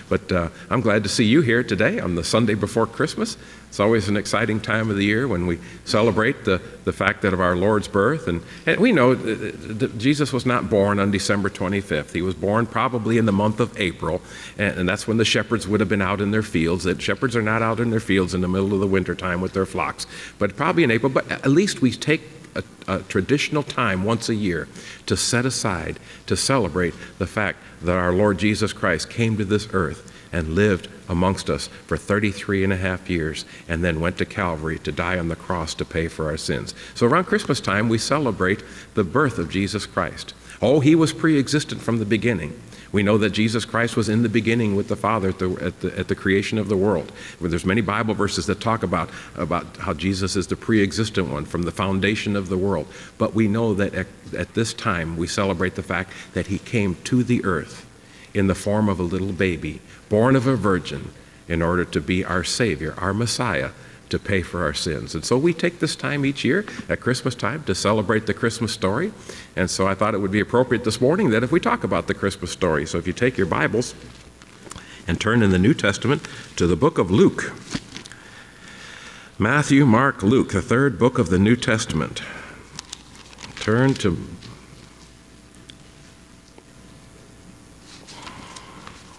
But I'm glad to see you here today on the Sunday before Christmas. It's always an exciting time of the year when we celebrate the fact that of our Lord's birth. And we know that Jesus was not born on December 25th. He was born probably in the month of April, and that's when the shepherds would have been out in their fields. The shepherds are not out in their fields in the middle of the winter time with their flocks, but probably in April. But at least we take a traditional time once a year to set aside to celebrate the fact that our Lord Jesus Christ came to this earth and lived amongst us for 33 and a half years, and then went to Calvary to die on the cross to pay for our sins. So around Christmas time, we celebrate the birth of Jesus Christ. Oh, he was pre-existent from the beginning. We know that Jesus Christ was in the beginning with the Father at the creation of the world. There's many Bible verses that talk about how Jesus is the pre-existent one from the foundation of the world. But we know that at this time, we celebrate the fact that he came to the earth in the form of a little baby, born of a virgin, in order to be our Savior, our Messiah, to pay for our sins. And so we take this time each year at Christmas time to celebrate the Christmas story. And so I thought it would be appropriate this morning that if we talk about the Christmas story. So if you take your Bibles and turn in the New Testament to the book of Luke. Matthew, Mark, Luke, the third book of the New Testament. Turn to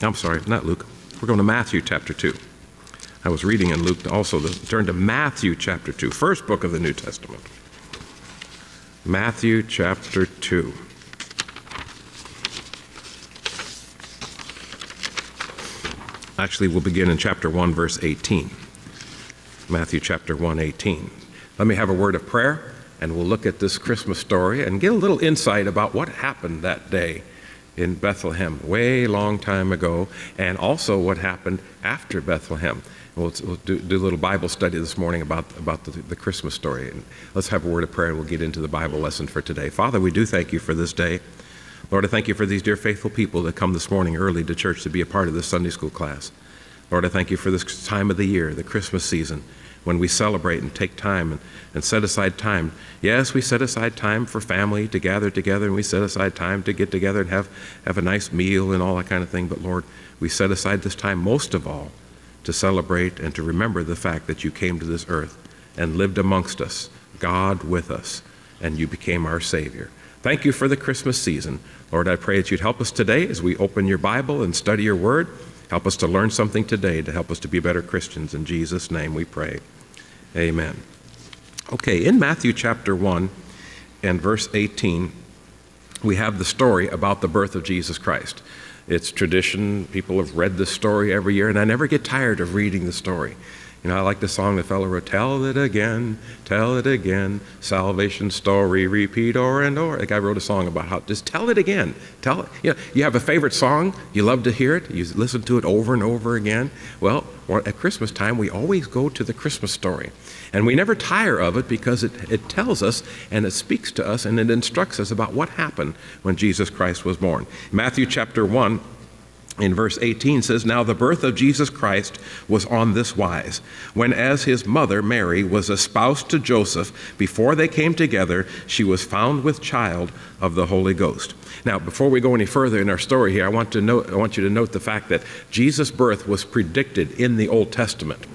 I'm sorry, not Luke. We're going to Matthew chapter 2. I was reading in Luke also. Turn to Matthew chapter 2, first book of the New Testament. Matthew chapter 2. Actually, we'll begin in chapter 1, verse 18. Matthew chapter 1, 18. Let me have a word of prayer, and we'll look at this Christmas story and get a little insight about what happened that day in Bethlehem, way long time ago, and also what happened after Bethlehem. We'll do a little Bible study this morning about the Christmas story. And let's have a word of prayer, and we'll get into the Bible lesson for today. Father, we do thank you for this day. Lord, I thank you for these dear faithful people that come this morning early to church to be a part of this Sunday school class. Lord, I thank you for this time of the year, the Christmas season, when we celebrate and take time and set aside time. Yes, we set aside time for family to gather together, and we set aside time to get together and have a nice meal and all that kind of thing. But Lord, we set aside this time most of all to celebrate and to remember the fact that you came to this earth and lived amongst us, God with us, and you became our Savior. Thank you for the Christmas season. Lord, I pray that you'd help us today as we open your Bible and study your word. Help us to learn something today to help us to be better Christians. In Jesus' name we pray. Amen. Okay, in Matthew chapter 1 and verse 18, we have the story about the birth of Jesus Christ. It's tradition. People have read this story every year, and I never get tired of reading the story. You know, I like the song the fellow wrote, tell it again, salvation story, repeat o'er and o'er. The guy wrote a song about how, just tell it again. Tell it. You know, you have a favorite song, you love to hear it, you listen to it over and over again. Well, at Christmas time, we always go to the Christmas story. And we never tire of it because it tells us and it speaks to us and it instructs us about what happened when Jesus Christ was born. Matthew chapter 1 in verse 18 says, now the birth of Jesus Christ was on this wise. When as his mother Mary was espoused to Joseph, before they came together, she was found with child of the Holy Ghost. Now, before we go any further in our story here, I want you to note the fact that Jesus' birth was predicted in the Old Testament.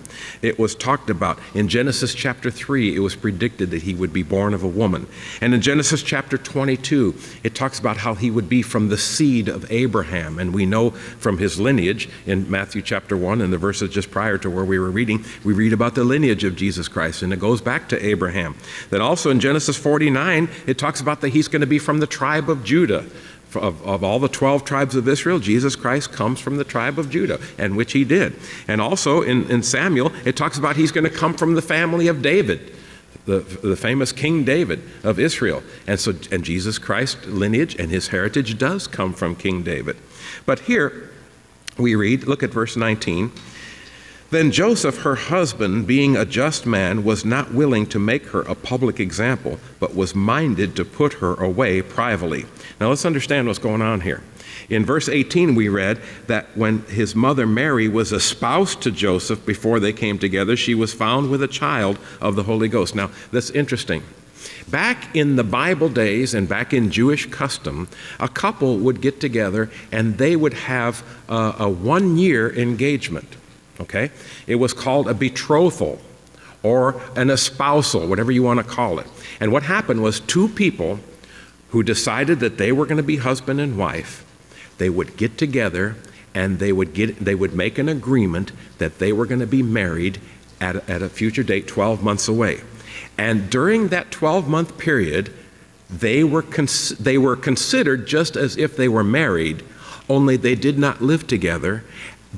It was talked about in Genesis chapter 3. It was predicted that he would be born of a woman. And in Genesis chapter 22, it talks about how he would be from the seed of Abraham. And we know from his lineage in Matthew chapter 1 and the verses just prior to where we were reading, we read about the lineage of Jesus Christ, and it goes back to Abraham. Then also in Genesis 49, it talks about that he's going to be from the tribe of Judah. Of all the 12 tribes of Israel, Jesus Christ comes from the tribe of Judah, and which he did. And also in Samuel, it talks about he's going to come from the family of David, the famous King David of Israel. And Jesus Christ's lineage and his heritage does come from King David. But here we read, look at verse 19. Then Joseph, her husband, being a just man, was not willing to make her a public example, but was minded to put her away privately. Now let's understand what's going on here. In verse 18 we read that when his mother Mary was espoused to Joseph before they came together, she was found with a child of the Holy Ghost. Now that's interesting. Back in the Bible days and back in Jewish custom, a couple would get together and they would have a one-year engagement, okay? It was called a betrothal or an espousal, whatever you want to call it. And what happened was two people who decided that they were going to be husband and wife, they would get together and they would make an agreement that they were going to be married at a future date 12 months away. And during that 12-month period, they were considered just as if they were married, only they did not live together,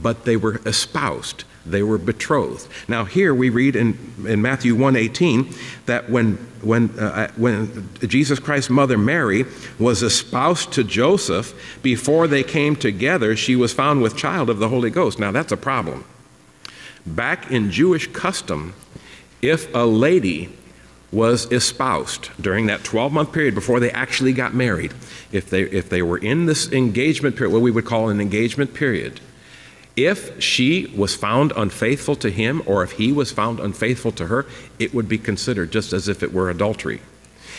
but they were espoused. They were betrothed. Now here we read in Matthew 1:18 that when Jesus Christ's mother Mary was espoused to Joseph, before they came together, she was found with child of the Holy Ghost. Now that's a problem. Back in Jewish custom, if a lady was espoused during that 12-month period before they actually got married, if they were in this engagement period, what we would call an engagement period, if she was found unfaithful to him or if he was found unfaithful to her, it would be considered just as if it were adultery.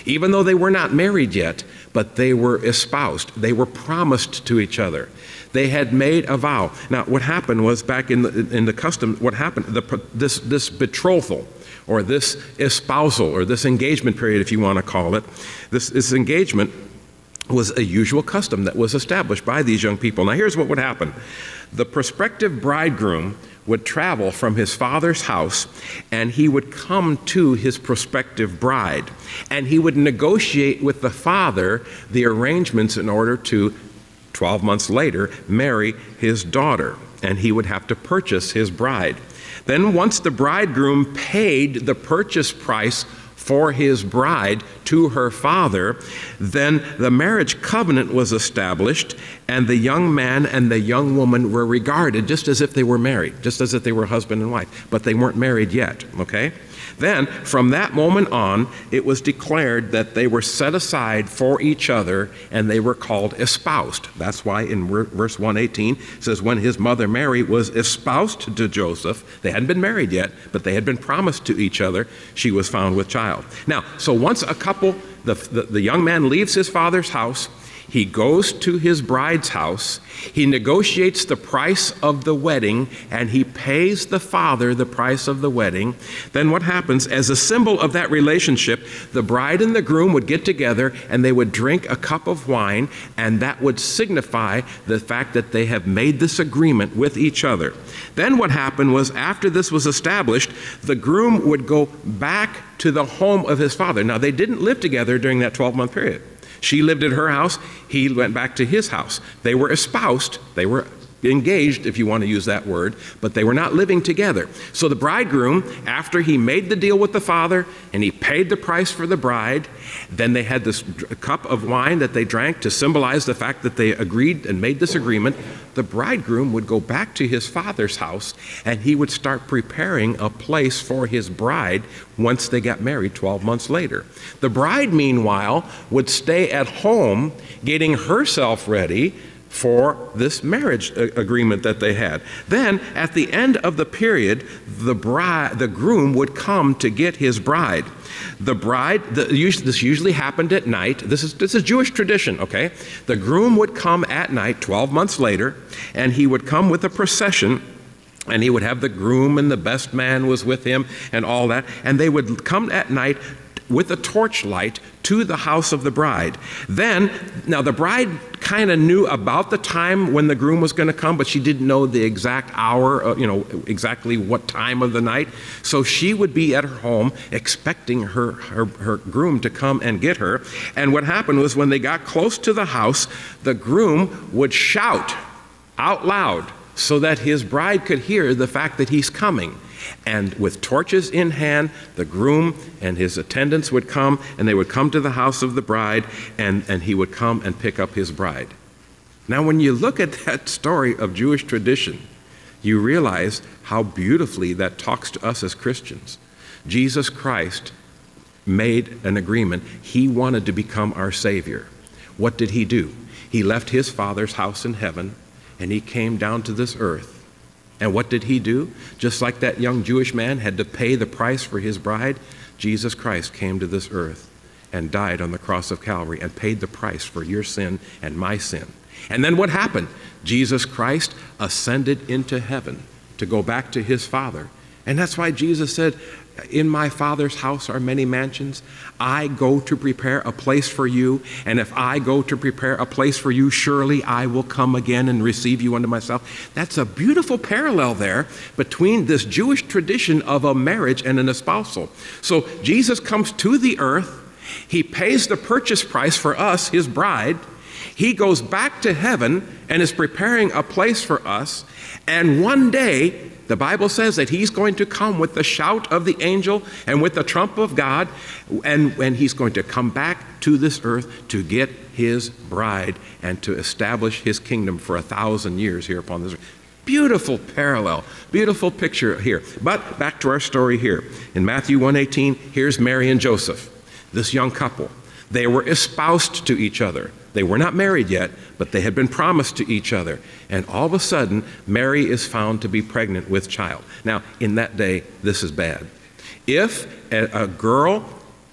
Even though they were not married yet, but they were espoused. They were promised to each other. They had made a vow. Now, what happened was back in the custom, what happened, this betrothal or this espousal or this engagement period, if you want to call it, this engagement was a usual custom that was established by these young people. Now, here's what would happen. The prospective bridegroom would travel from his father's house and he would come to his prospective bride and he would negotiate with the father the arrangements in order to, 12 months later, marry his daughter, and he would have to purchase his bride. Then once the bridegroom paid the purchase price for his bride to her father, then the marriage covenant was established, and the young man and the young woman were regarded just as if they were married, just as if they were husband and wife, but they weren't married yet, okay? Then, from that moment on, it was declared that they were set aside for each other, and they were called espoused. That's why in verse 118 it says, when his mother Mary was espoused to Joseph, they hadn't been married yet, but they had been promised to each other, she was found with child. Now, so once a couple, the young man leaves his father's house, he goes to his bride's house, he negotiates the price of the wedding, and he pays the father the price of the wedding. Then what happens, as a symbol of that relationship, the bride and the groom would get together and they would drink a cup of wine, and that would signify the fact that they have made this agreement with each other. Then what happened was, after this was established, the groom would go back to the home of his father. Now, they didn't live together during that 12-month period. She lived at her house, he went back to his house. They were espoused, they were engaged, if you want to use that word, but they were not living together. So the bridegroom, after he made the deal with the father and he paid the price for the bride, then they had this cup of wine that they drank to symbolize the fact that they agreed and made this agreement. The bridegroom would go back to his father's house and he would start preparing a place for his bride once they got married 12 months later. The bride, meanwhile, would stay at home getting herself ready for this marriage agreement that they had. Then, at the end of the period, the groom would come to get his bride. The bride, this usually happened at night. This is Jewish tradition, okay? The groom would come at night, 12 months later, and he would come with a procession, and he would have the groom and the best man was with him and all that, and they would come at night with a torchlight to the house of the bride. Then, now the bride kind of knew about the time when the groom was going to come, but she didn't know the exact hour, exactly what time of the night. So she would be at her home expecting her groom to come and get her. And what happened was, when they got close to the house, the groom would shout out loud so that his bride could hear the fact that he's coming. And with torches in hand, the groom and his attendants would come, and they would come to the house of the bride, and he would come and pick up his bride. Now, when you look at that story of Jewish tradition, you realize how beautifully that talks to us as Christians. Jesus Christ made an agreement. He wanted to become our Savior. What did he do? He left his Father's house in heaven, and he came down to this earth. And what did he do? Just like that young Jewish man had to pay the price for his bride, Jesus Christ came to this earth. and died on the cross of Calvary and paid the price for your sin and my sin. And then what happened? Jesus Christ ascended into heaven to go back to his Father. And that's why Jesus said, in my Father's house are many mansions. I go to prepare a place for you. And if I go to prepare a place for you, surely I will come again and receive you unto myself. That's a beautiful parallel there between this Jewish tradition of a marriage and an espousal. So Jesus comes to the earth. He pays the purchase price for us, his bride. He goes back to heaven and is preparing a place for us. And one day, the Bible says that he's going to come with the shout of the angel and with the trump of God, and he's going to come back to this earth to get his bride and to establish his kingdom for 1,000 years here upon this earth. Beautiful parallel, beautiful picture here. But back to our story here. In Matthew 1:18, here's Mary and Joseph, this young couple. They were espoused to each other. They were not married yet, but they had been promised to each other. And all of a sudden, Mary is found to be pregnant with child. Now, in that day, this is bad. If a girl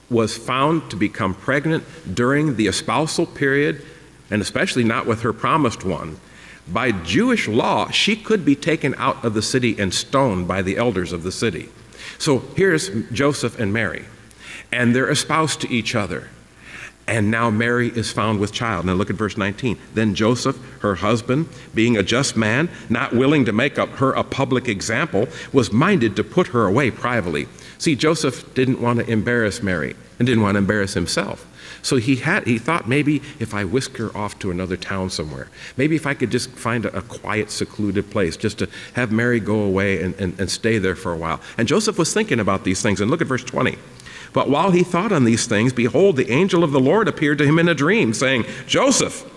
was found to become pregnant during the espousal period, and especially not with her promised one, by Jewish law, she could be taken out of the city and stoned by the elders of the city. So here's Joseph and Mary, and they're espoused to each other. And now Mary is found with child. Now look at verse 19. Then Joseph, her husband, being a just man, not willing to make her a public example, was minded to put her away privately. See, Joseph didn't want to embarrass Mary and didn't want to embarrass himself. So he thought, maybe if I whisk her off to another town somewhere, maybe if I could just find a quiet, secluded place, just to have Mary go away and stay there for a while. And Joseph was thinking about these things. And look at verse 20. But while he thought on these things, behold, the angel of the Lord appeared to him in a dream, saying, Joseph,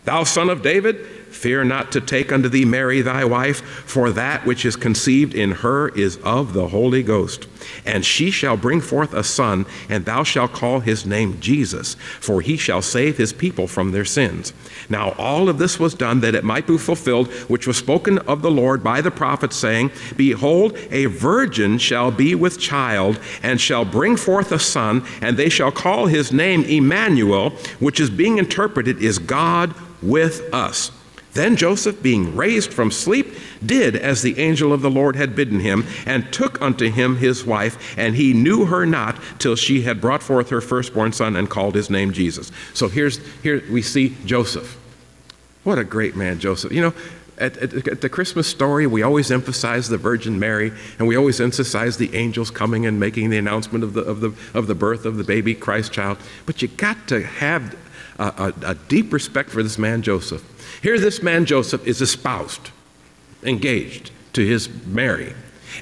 thou son of David, fear not to take unto thee Mary thy wife, for that which is conceived in her is of the Holy Ghost. And she shall bring forth a son, and thou shalt call his name Jesus, for he shall save his people from their sins. Now all of this was done that it might be fulfilled, which was spoken of the Lord by the prophet, saying, Behold, a virgin shall be with child, and shall bring forth a son, and they shall call his name Emmanuel, which is being interpreted is God with us. Then Joseph, being raised from sleep, did as the angel of the Lord had bidden him, and took unto him his wife, and he knew her not till she had brought forth her firstborn son, and called his name Jesus. So here we see Joseph. What a great man, Joseph. You know, at the Christmas story, we always emphasize the Virgin Mary, and we always emphasize the angels coming and making the announcement of the birth of the baby Christ child. But you got to have a deep respect for this man, Joseph. Here this man, Joseph, is espoused, engaged to his Mary,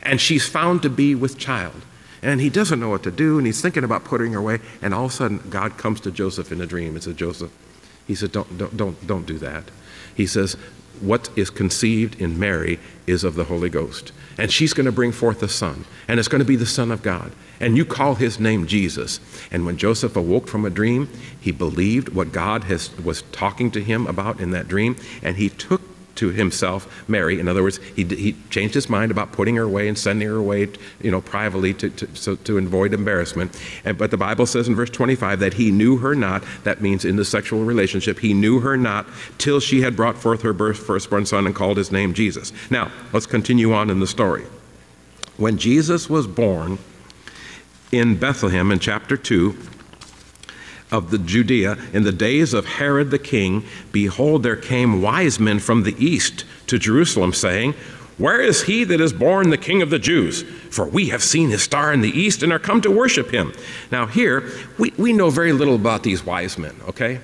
and she's found to be with child. And he doesn't know what to do, and he's thinking about putting her away, and all of a sudden, God comes to Joseph in a dream and says, Joseph, he said, don't do that. He says, what is conceived in Mary is of the Holy Ghost. And she's going to bring forth a son, and it's going to be the Son of God. And you call his name Jesus. And when Joseph awoke from a dream, he believed what God was talking to him about in that dream, and he took to himself Mary. In other words, he changed his mind about putting her away and sending her away, privately to avoid embarrassment. But the Bible says in verse 25 that he knew her not. That means in the sexual relationship, he knew her not till she had brought forth her firstborn son and called his name Jesus. Now, let's continue on in the story. When Jesus was born in Bethlehem in chapter 2, of the Judea, in the days of Herod the king, behold, there came wise men from the east to Jerusalem, saying, Where is he that is born the King of the Jews? For we have seen his star in the east and are come to worship him. Now here, we know very little about these wise men, okay?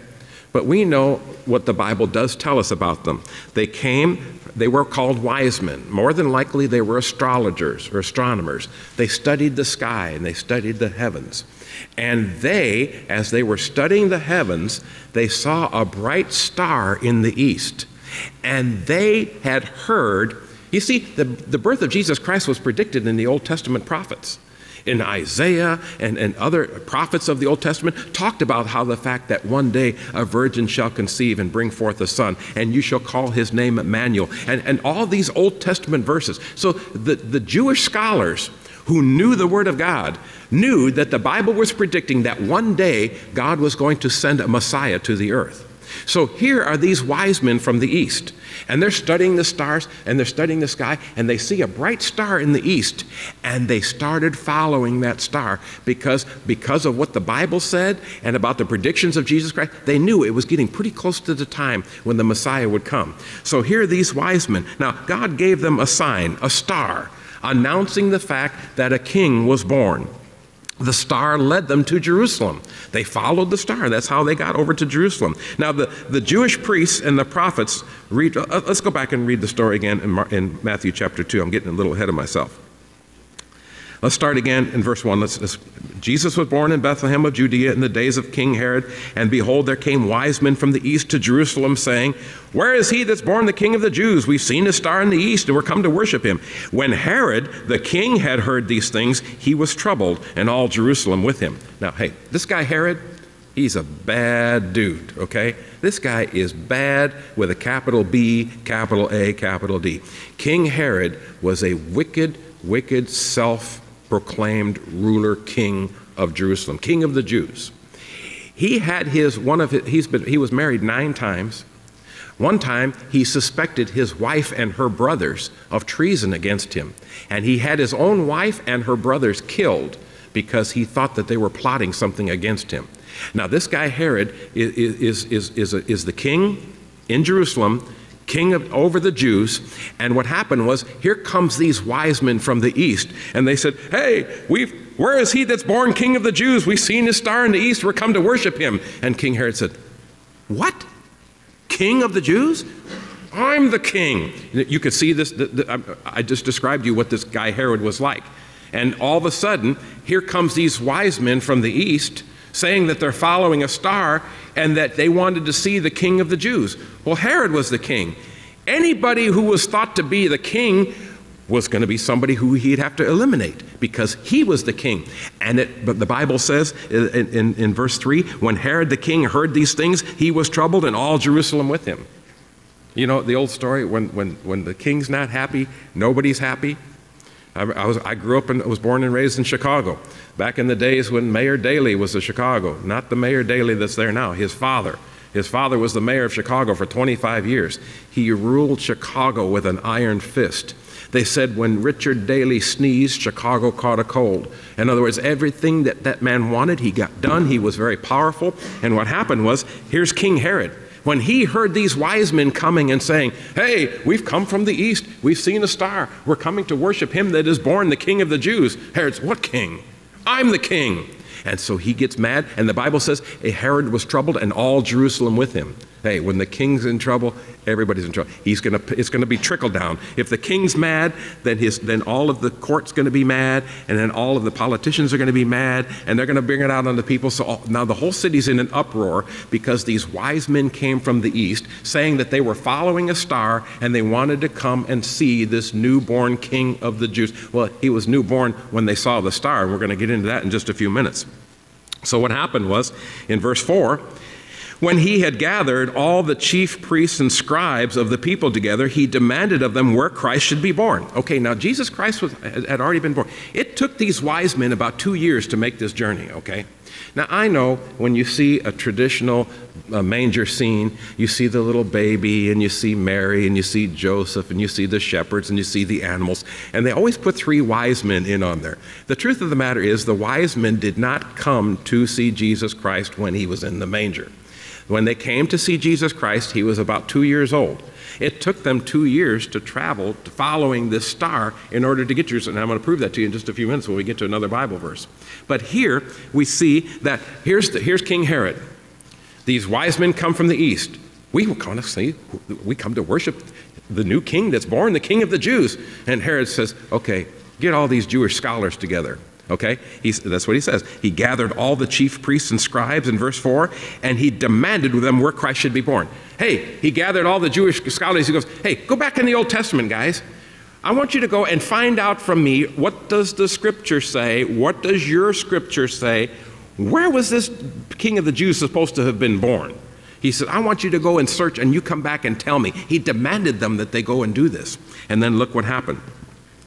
But we know what the Bible does tell us about them. They were called wise men. More than likely, they were astrologers or astronomers. They studied the sky and they studied the heavens. And they, as they were studying the heavens, they saw a bright star in the east. And they had heard, you see, the birth of Jesus Christ was predicted in the Old Testament prophets. In Isaiah and other prophets of the Old Testament talked about how the fact that one day a virgin shall conceive and bring forth a son, and you shall call his name Emmanuel, and all these Old Testament verses. So the Jewish scholars who knew the Word of God, knew that the Bible was predicting that one day God was going to send a Messiah to the earth. So here are these wise men from the east, and they're studying the stars, and they're studying the sky, and they see a bright star in the east, and they started following that star because of what the Bible said and about the predictions of Jesus Christ. They knew it was getting pretty close to the time when the Messiah would come. So here are these wise men. Now, God gave them a sign, a star, announcing the fact that a king was born. The star led them to Jerusalem. They followed the star. That's how they got over to Jerusalem. Now, the Jewish priests and the prophets read. Let's go back and read the story again in Matthew chapter 2. I'm getting a little ahead of myself. Let's start again in verse 1. Jesus was born in Bethlehem of Judea in the days of King Herod, and behold, there came wise men from the east to Jerusalem, saying, "Where is he that's born the King of the Jews? We've seen his star in the east, and we're come to worship him." When Herod, the king, had heard these things, he was troubled, and all Jerusalem with him. Now, hey, this guy Herod, he's a bad dude, okay? This guy is bad with a capital B, capital A, capital D. King Herod was a wicked, self-proclaimed ruler, king of Jerusalem, king of the Jews. He had he was married 9 times. One time he suspected his wife and her brothers of treason against him, and he had his own wife and her brothers killed because he thought that they were plotting something against him. Now, this guy Herod is the king in Jerusalem, king over the Jews, and what happened was, here comes these wise men from the east, and they said, "Hey, where is he that's born King of the Jews? We've seen his star in the east, we're come to worship him." And King Herod said, "What? King of the Jews? I'm the king." You could see this, I just described to you what this guy Herod was like. And all of a sudden, here comes these wise men from the east saying that they're following a star and that they wanted to see the King of the Jews. Well, Herod was the king. Anybody who was thought to be the king was going to be somebody who he'd have to eliminate because he was the king. But the Bible says in verse 3, when Herod the king heard these things, he was troubled, and all Jerusalem with him. You know the old story, when the king's not happy, nobody's happy. I grew up and was born and raised in Chicago, back in the days when Mayor Daley was of Chicago, not the Mayor Daley that's there now, his father. His father was the mayor of Chicago for 25 years. He ruled Chicago with an iron fist. They said when Richard Daley sneezed, Chicago caught a cold. In other words, everything that man wanted, he got done. He was very powerful. And what happened was, here's King Herod. When he heard these wise men coming and saying, "Hey, we've come from the east. We've seen a star. We're coming to worship him that is born the King of the Jews." Herod's, "What king? I'm the king." And so he gets mad, and the Bible says Herod was troubled and all Jerusalem with him. Hey, when the king's in trouble, everybody's in trouble. It's going to be trickle down. If the king's mad, then all of the court's going to be mad, and then all of the politicians are going to be mad, and they're going to bring it out on the people. So now the whole city's in an uproar because these wise men came from the east saying that they were following a star and they wanted to come and see this newborn king of the Jews. Well, he was newborn when they saw the star, and we're going to get into that in just a few minutes. So what happened was, in verse 4, when he had gathered all the chief priests and scribes of the people together, he demanded of them where Christ should be born. Okay, now Jesus Christ had already been born. It took these wise men about 2 years to make this journey, okay? Now, I know when you see a traditional manger scene, you see the little baby, and you see Mary, and you see Joseph, and you see the shepherds, and you see the animals, and they always put 3 wise men in on there. The truth of the matter is the wise men did not come to see Jesus Christ when he was in the manger. When they came to see Jesus Christ, he was about 2 years old. It took them 2 years to travel following this star in order to get to Jerusalem. And I'm going to prove that to you in just a few minutes when we get to another Bible verse. But here we see that here's King Herod. These wise men come from the east. We come to worship the new king that's born, the King of the Jews. And Herod says, okay, get all these Jewish scholars together. Okay, that's what he says. He gathered all the chief priests and scribes in verse 4, and he demanded of them where Christ should be born. Hey, he gathered all the Jewish scholars. He goes, hey, go back in the Old Testament, guys. I want you to go and find out from me, what does the scripture say? What does your scripture say? Where was this King of the Jews supposed to have been born? He said, I want you to go and search, and you come back and tell me. He demanded them that they go and do this. And then look what happened.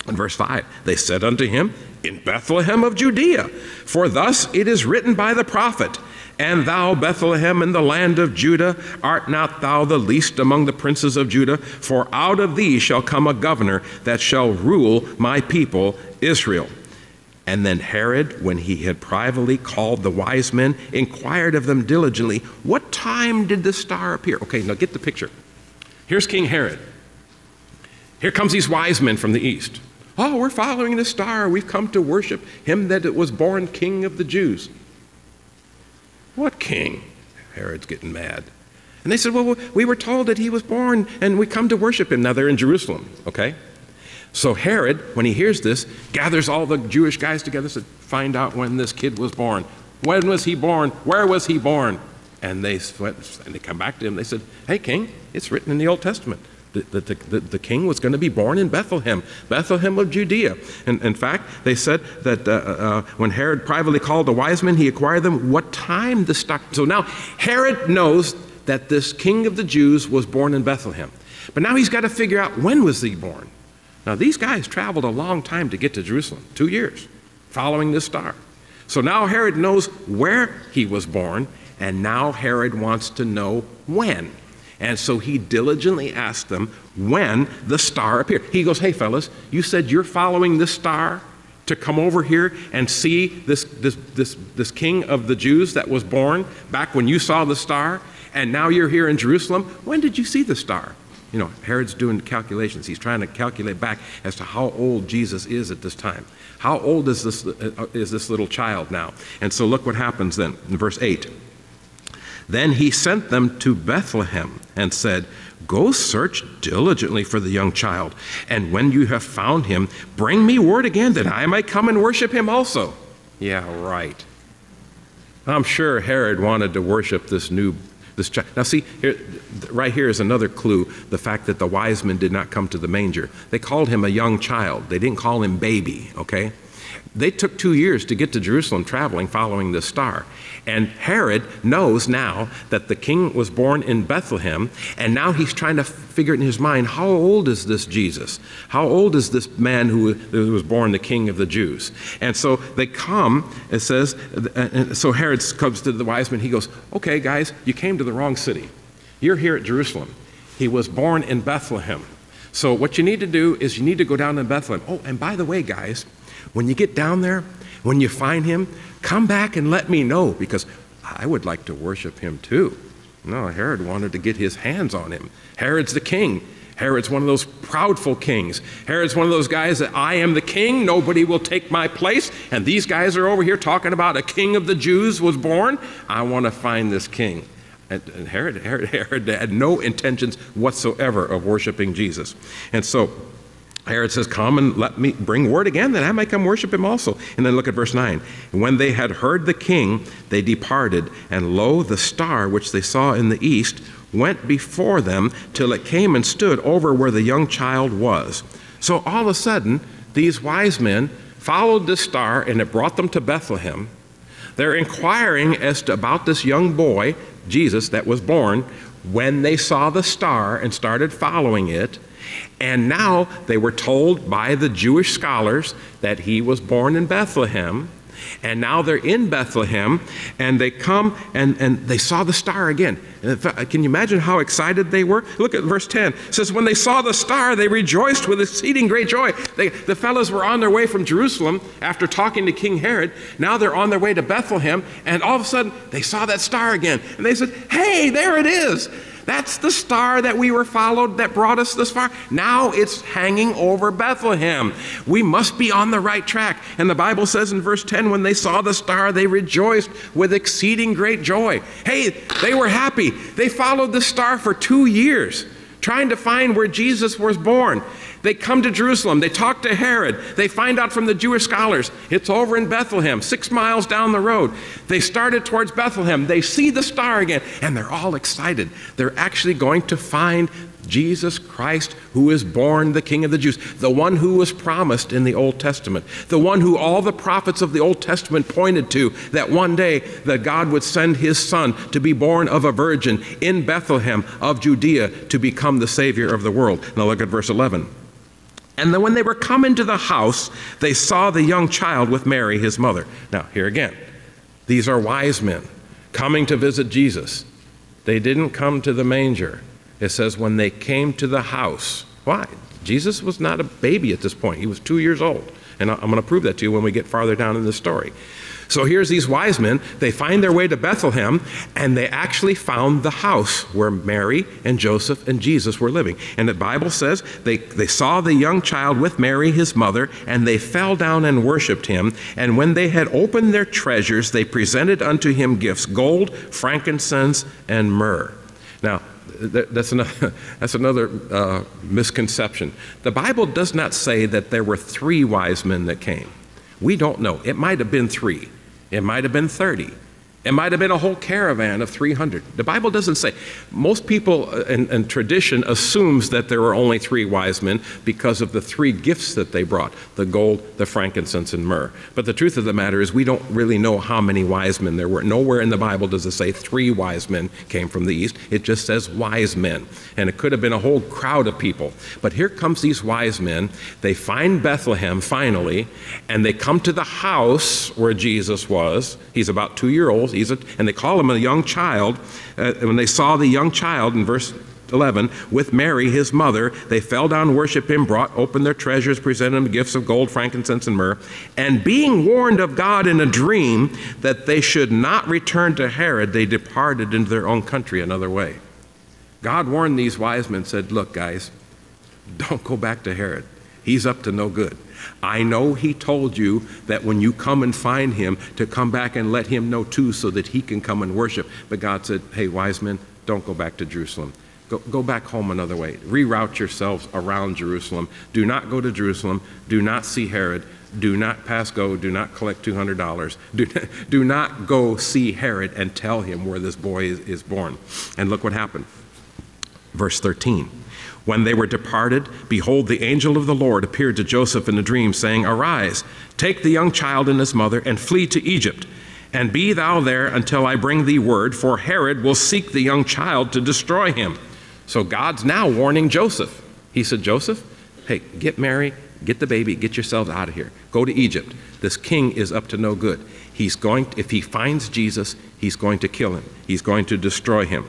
In verse 5, they said unto him, in Bethlehem of Judea, for thus it is written by the prophet, and thou, Bethlehem, in the land of Judah, art not thou the least among the princes of Judah? For out of thee shall come a governor that shall rule my people Israel. And then Herod, when he had privately called the wise men, inquired of them diligently, what time did the star appear? Okay, now get the picture. Here's King Herod. Here comes these wise men from the east. Oh, we're following the star. We've come to worship him that was born King of the Jews. What king? Herod's getting mad. And they said, well, we were told that he was born and we come to worship him. Now they're in Jerusalem, okay? So Herod, when he hears this, gathers all the Jewish guys together to find out when this kid was born. When was he born? Where was he born? And they come back to him. They said, hey, king, it's written in the Old Testament. The king was going to be born in Bethlehem, Bethlehem of Judea. And in fact, they said that when Herod privately called the wise men, he inquired them what time the star. So now Herod knows that this king of the Jews was born in Bethlehem. But now he's got to figure out when was he born. Now these guys traveled a long time to get to Jerusalem, 2 years, following this star. So now Herod knows where he was born, and now Herod wants to know when. And so he diligently asked them when the star appeared. He goes, hey, fellas, you said you're following this star to come over here and see this king of the Jews that was born back when you saw the star, and now you're here in Jerusalem. When did you see the star? You know, Herod's doing calculations. He's trying to calculate back as to how old Jesus is at this time. How old is this little child now? And so look what happens then in verse 8. Then he sent them to Bethlehem and said, go search diligently for the young child, and when you have found him, bring me word again that I might come and worship him also. Yeah, right. I'm sure Herod wanted to worship this child. Now see, right here is another clue, the fact that the wise men did not come to the manger. They called him a young child. They didn't call him baby, okay? They took 2 years to get to Jerusalem traveling, following this star. And Herod knows now that the king was born in Bethlehem, and now he's trying to figure it in his mind, how old is this Jesus? How old is this man who was born the king of the Jews? And so they come, it says, and so Herod comes to the wise men, he goes, okay, guys, you came to the wrong city. You're here at Jerusalem. He was born in Bethlehem. So what you need to do is you need to go down to Bethlehem. Oh, and by the way, guys, when you get down there, when you find him, come back and let me know, because I would like to worship him too. No, Herod wanted to get his hands on him. Herod's the king. Herod's one of those proudful kings. Herod's one of those guys that I am the king, nobody will take my place, and these guys are over here talking about a king of the Jews was born. I want to find this king. And Herod had no intentions whatsoever of worshiping Jesus. And so Herod says, come and let me bring word again that I might come worship him also. And then look at verse 9. And when they had heard the king, they departed, and lo, the star which they saw in the east went before them till it came and stood over where the young child was. So all of a sudden, these wise men followed this star, and it brought them to Bethlehem. They're inquiring as to about this young boy, Jesus, that was born, when they saw the star and started following it. And now they were told by the Jewish scholars that he was born in Bethlehem. And now they're in Bethlehem, and they come and they saw the star again. Can you imagine how excited they were? Look at verse 10. It says, when they saw the star, they rejoiced with exceeding great joy. The fellows were on their way from Jerusalem after talking to King Herod. Now they're on their way to Bethlehem, and all of a sudden they saw that star again. And they said, hey, there it is. That's the star that we were followed that brought us this far. Now it's hanging over Bethlehem. We must be on the right track. And the Bible says in verse 10, when they saw the star, they rejoiced with exceeding great joy. Hey, they were happy. They followed the star for 2 years, trying to find where Jesus was born. They come to Jerusalem. They talk to Herod. They find out from the Jewish scholars. It's over in Bethlehem, 6 miles down the road. They started towards Bethlehem. They see the star again, and they're all excited. They're actually going to find Jesus Christ, who is born the King of the Jews, the one who was promised in the Old Testament, the one who all the prophets of the Old Testament pointed to, that one day that God would send his son to be born of a virgin in Bethlehem of Judea to become the Savior of the world. Now look at verse 11. And then when they were come into the house, they saw the young child with Mary, his mother. Now, here again, these are wise men coming to visit Jesus. They didn't come to the manger. It says when they came to the house. Why? Jesus was not a baby at this point. He was 2 years old. And I'm going to prove that to you when we get farther down in the story. So here's these wise men. They find their way to Bethlehem, and they actually found the house where Mary and Joseph and Jesus were living. And the Bible says they saw the young child with Mary, his mother, and they fell down and worshiped him. And when they had opened their treasures, they presented unto him gifts, gold, frankincense, and myrrh. Now, that's another misconception. The Bible does not say that there were 3 wise men that came. We don't know. It might have been 3. It might have been 30. It might have been a whole caravan of 300. The Bible doesn't say. Most people and tradition assumes that there were only 3 wise men because of the 3 gifts that they brought, the gold, the frankincense, and myrrh. But the truth of the matter is we don't really know how many wise men there were. Nowhere in the Bible does it say 3 wise men came from the east. It just says wise men. And it could have been a whole crowd of people. But here comes these wise men. They find Bethlehem finally, and they come to the house where Jesus was. He's about 2 years old. And they call him a young child. When they saw the young child in verse 11 with Mary, his mother, they fell down and worshiped him, opened their treasures, presented him gifts of gold, frankincense, and myrrh. And being warned of God in a dream that they should not return to Herod, they departed into their own country another way. God warned these wise men, said, look, guys, don't go back to Herod. He's up to no good. I know he told you that when you come and find him to come back and let him know too so that he can come and worship. But God said, hey, wise men, don't go back to Jerusalem. Go back home another way. Reroute yourselves around Jerusalem. Do not go to Jerusalem. Do not see Herod. Do not pass go. Do not collect $200. Do not go see Herod and tell him where this boy is born. And look what happened. Verse 13. When they were departed, behold, the angel of the Lord appeared to Joseph in a dream, saying, Arise, take the young child and his mother, and flee to Egypt, and be thou there until I bring thee word, for Herod will seek the young child to destroy him. So God's now warning Joseph. He said, Joseph, hey, get Mary, get the baby, get yourselves out of here. Go to Egypt. This king is up to no good. If he finds Jesus, he's going to kill him. He's going to destroy him.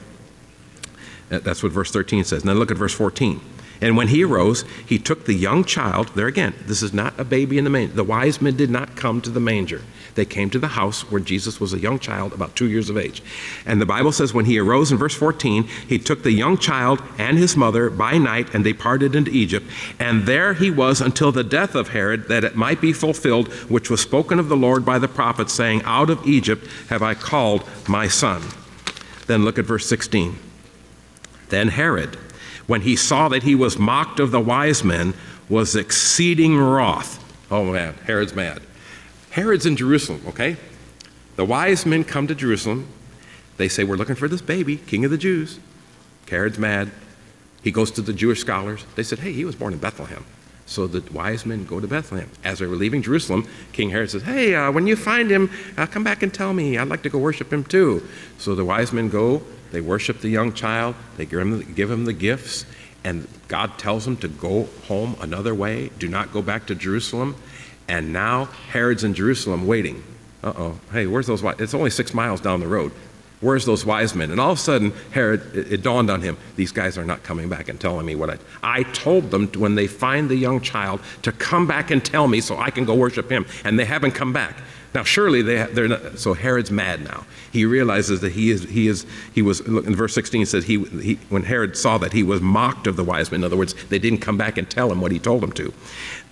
That's what verse 13 says. Now look at verse 14. And when he arose, he took the young child. There again, this is not a baby in the manger. The wise men did not come to the manger. They came to the house where Jesus was a young child, about 2 years of age. And the Bible says when he arose in verse 14, he took the young child and his mother by night and departed into Egypt. And there he was until the death of Herod, that it might be fulfilled, which was spoken of the Lord by the prophet, saying, Out of Egypt have I called my son. Then look at verse 16. Then Herod, when he saw that he was mocked of the wise men, was exceeding wroth. Oh man, Herod's mad. Herod's in Jerusalem, okay? The wise men come to Jerusalem. They say, we're looking for this baby, king of the Jews. Herod's mad. He goes to the Jewish scholars. They said, hey, he was born in Bethlehem. So the wise men go to Bethlehem. As they were leaving Jerusalem, King Herod says, hey, when you find him, come back and tell me. I'd like to go worship him too. So the wise men go. They worship the young child. They give him the gifts. And God tells them to go home another way. Do not go back to Jerusalem. And now Herod's in Jerusalem waiting. Uh-oh. Hey, where's those wise? It's only 6 miles down the road. Where's those wise men? And all of a sudden, Herod, it dawned on him, these guys are not coming back and telling me what I told them when they find the young child to come back and tell me so I can go worship him. And they haven't come back. Now, surely they're not. So Herod's mad now. He realizes that he was, in verse 16 it says, when Herod saw that he was mocked of the wise men, in other words, they didn't come back and tell him what he told them to.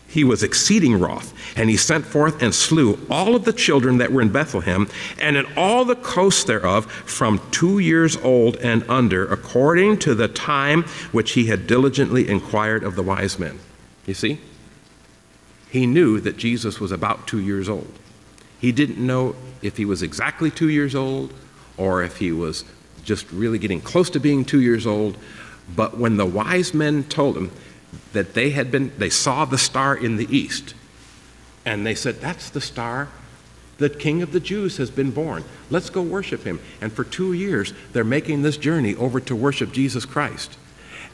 He was exceeding wroth, and he sent forth and slew all of the children that were in Bethlehem, and in all the coasts thereof, from 2 years old and under, according to the time which he had diligently inquired of the wise men. You see? He knew that Jesus was about 2 years old. He didn't know if he was exactly 2 years old, or if he was just really getting close to being 2 years old. But when the wise men told him that they saw the star in the east, and they said, that's the star, the King of the Jews has been born. Let's go worship him. And for 2 years, they're making this journey over to worship Jesus Christ.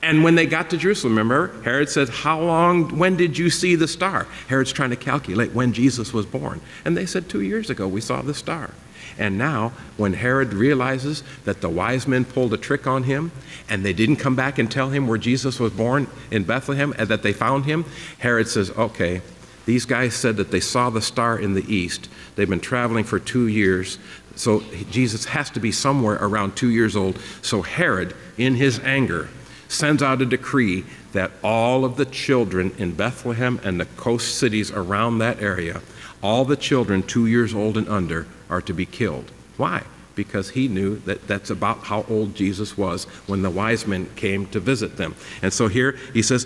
And when they got to Jerusalem, remember, Herod said, when did you see the star? Herod's trying to calculate when Jesus was born. And they said, 2 years ago, we saw the star. And now, when Herod realizes that the wise men pulled a trick on him, and they didn't come back and tell him where Jesus was born in Bethlehem, and that they found him, Herod says, okay, these guys said that they saw the star in the east. They've been traveling for 2 years, so Jesus has to be somewhere around 2 years old. So Herod, in his anger, sends out a decree that all of the children in Bethlehem and the coast cities around that area, all the children 2 years old and under, are to be killed. Why? Because he knew that that's about how old Jesus was when the wise men came to visit them. And so here he says,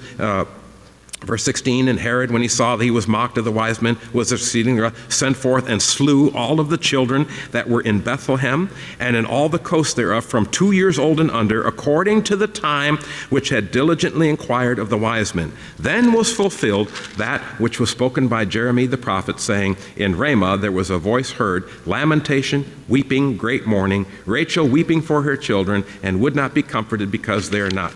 verse 16, and Herod, when he saw that he was mocked of the wise men, was exceedingly wroth, sent forth and slew all of the children that were in Bethlehem and in all the coasts thereof from 2 years old and under, according to the time which had diligently inquired of the wise men. Then was fulfilled that which was spoken by Jeremy the prophet, saying, in Ramah there was a voice heard, lamentation, weeping, great mourning, Rachel weeping for her children, and would not be comforted because they are not.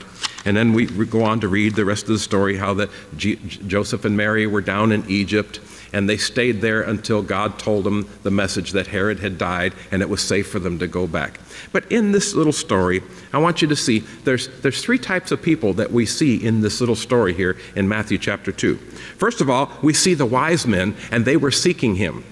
And then we go on to read the rest of the story, how that Joseph and Mary were down in Egypt, and they stayed there until God told them the message that Herod had died, and it was safe for them to go back. But in this little story, I want you to see there's three types of people that we see in this little story here in Matthew chapter 2. First of all, we see the wise men, and they were seeking him.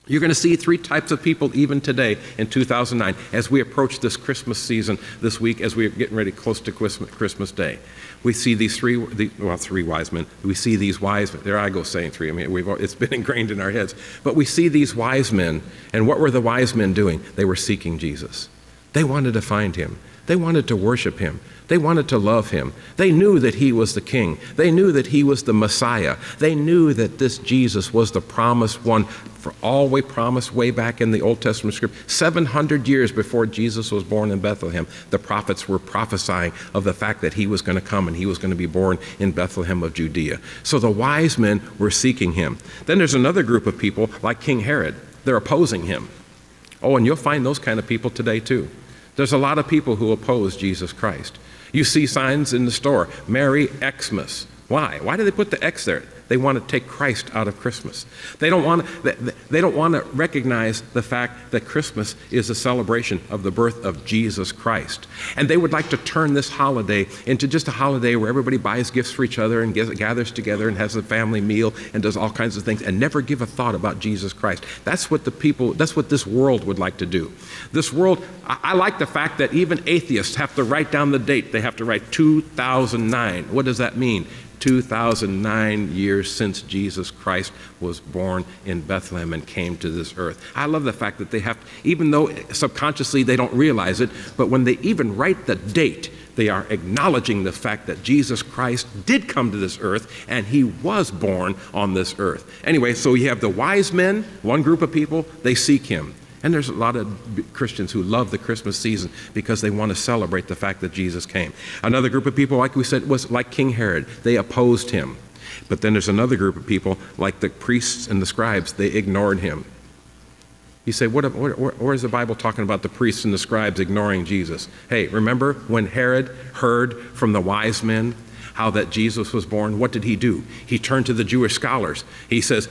You're going to see three types of people even today in 2009 as we approach this Christmas season this week, as we're getting ready close to Christmas Day. We see these three wise men. We see these wise men. There I go saying three. I mean, it's been ingrained in our heads. But we see these wise men, and what were the wise men doing? They were seeking Jesus. They wanted to find him. They wanted to worship him. They wanted to love him. They knew that he was the king. They knew that he was the Messiah. They knew that this Jesus was the promised one, for always promised way back in the Old Testament script. 700 years before Jesus was born in Bethlehem, the prophets were prophesying of the fact that he was going to come and he was going to be born in Bethlehem of Judea. So the wise men were seeking him. Then there's another group of people like King Herod. They're opposing him. Oh, and you'll find those kind of people today too. There's a lot of people who oppose Jesus Christ. You see signs in the store, Merry Xmas. Why? Why do they put the X there? They want to take Christ out of Christmas. They don't want to recognize the fact that Christmas is a celebration of the birth of Jesus Christ. And they would like to turn this holiday into just a holiday where everybody buys gifts for each other and gathers together and has a family meal and does all kinds of things and never give a thought about Jesus Christ. That's what this world would like to do. This world, I like the fact that even atheists have to write down the date. They have to write 2009. What does that mean? 2009 years since Jesus Christ was born in Bethlehem and came to this earth. I love the fact that they have, even though subconsciously they don't realize it, but when they even write the date, they are acknowledging the fact that Jesus Christ did come to this earth and he was born on this earth. Anyway, so you have the wise men, one group of people, they seek him. And there's a lot of Christians who love the Christmas season because they want to celebrate the fact that Jesus came. Another group of people, like we said, was like King Herod. They opposed him. But then there's another group of people, like the priests and the scribes. They ignored him. You say, where is the Bible talking about the priests and the scribes ignoring Jesus? Hey, remember when Herod heard from the wise men how that Jesus was born? What did he do? He turned to the Jewish scholars. He says,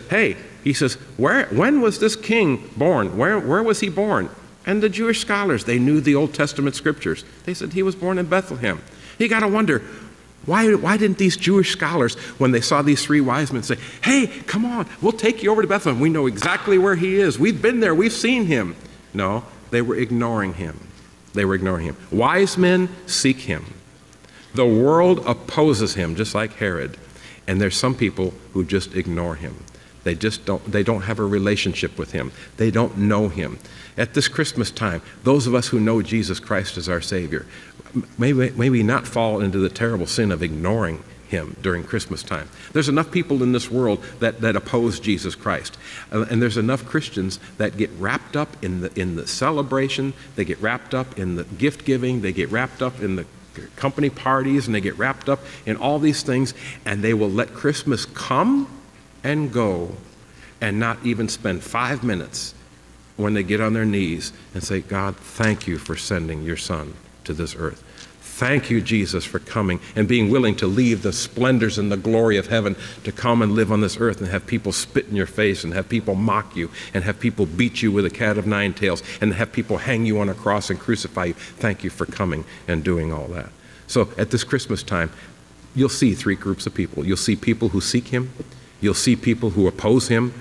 when was this king born? Where was he born? And the Jewish scholars, they knew the Old Testament scriptures. They said he was born in Bethlehem. You got to wonder, why didn't these Jewish scholars, when they saw these three wise men, say, hey, come on, we'll take you over to Bethlehem. We know exactly where he is. We've been there. We've seen him. No, they were ignoring him. They were ignoring him. Wise men seek him. The world opposes him, just like Herod. And there's some people who just ignore him. They don't have a relationship with him. They don't know him. At this Christmas time, those of us who know Jesus Christ as our Savior, may we not fall into the terrible sin of ignoring him during Christmas time. There's enough people in this world that oppose Jesus Christ. And there's enough Christians that get wrapped up in the celebration. They get wrapped up in the gift giving. They get wrapped up in the company parties, and they get wrapped up in all these things, and they will let Christmas come and go and not even spend 5 minutes when they get on their knees and say, God, thank you for sending your son to this earth. Thank you, Jesus, for coming and being willing to leave the splendors and the glory of heaven to come and live on this earth and have people spit in your face and have people mock you and have people beat you with a cat of nine tails and have people hang you on a cross and crucify you. Thank you for coming and doing all that. So at this Christmas time, you'll see three groups of people. You'll see people who seek him, you'll see people who oppose him,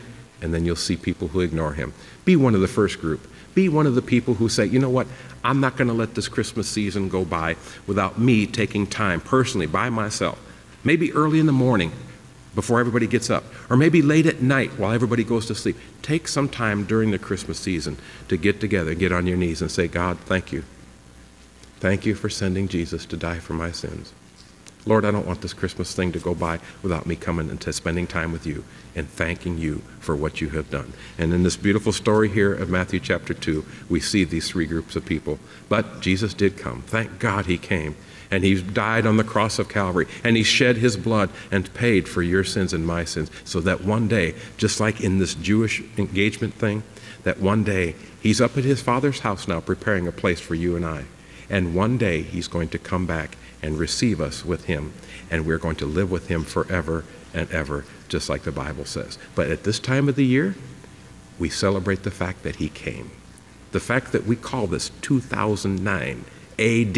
and then you'll see people who ignore him. Be one of the first group. Be one of the people who say, you know what, I'm not going to let this Christmas season go by without me taking time personally by myself. Maybe early in the morning before everybody gets up, or maybe late at night while everybody goes to sleep. Take some time during the Christmas season to get together, get on your knees and say, God, thank you. Thank you for sending Jesus to die for my sins. Lord, I don't want this Christmas thing to go by without me coming and spending time with you and thanking you for what you have done. And in this beautiful story here of Matthew chapter 2, we see these three groups of people. But Jesus did come. Thank God he came. And he died on the cross of Calvary. And he shed his blood and paid for your sins and my sins. So that one day, just like in this Jewish engagement thing, that one day he's up at his Father's house now preparing a place for you and I. And one day he's going to come back and receive us with him, and we're going to live with him forever and ever, just like the Bible says. But at this time of the year, we celebrate the fact that he came. The fact that we call this 2009 AD,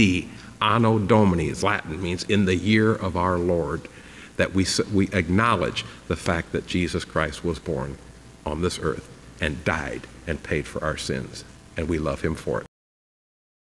Anno Domini, is Latin, means in the year of our Lord, that we acknowledge the fact that Jesus Christ was born on this earth and died and paid for our sins, and we love him for it.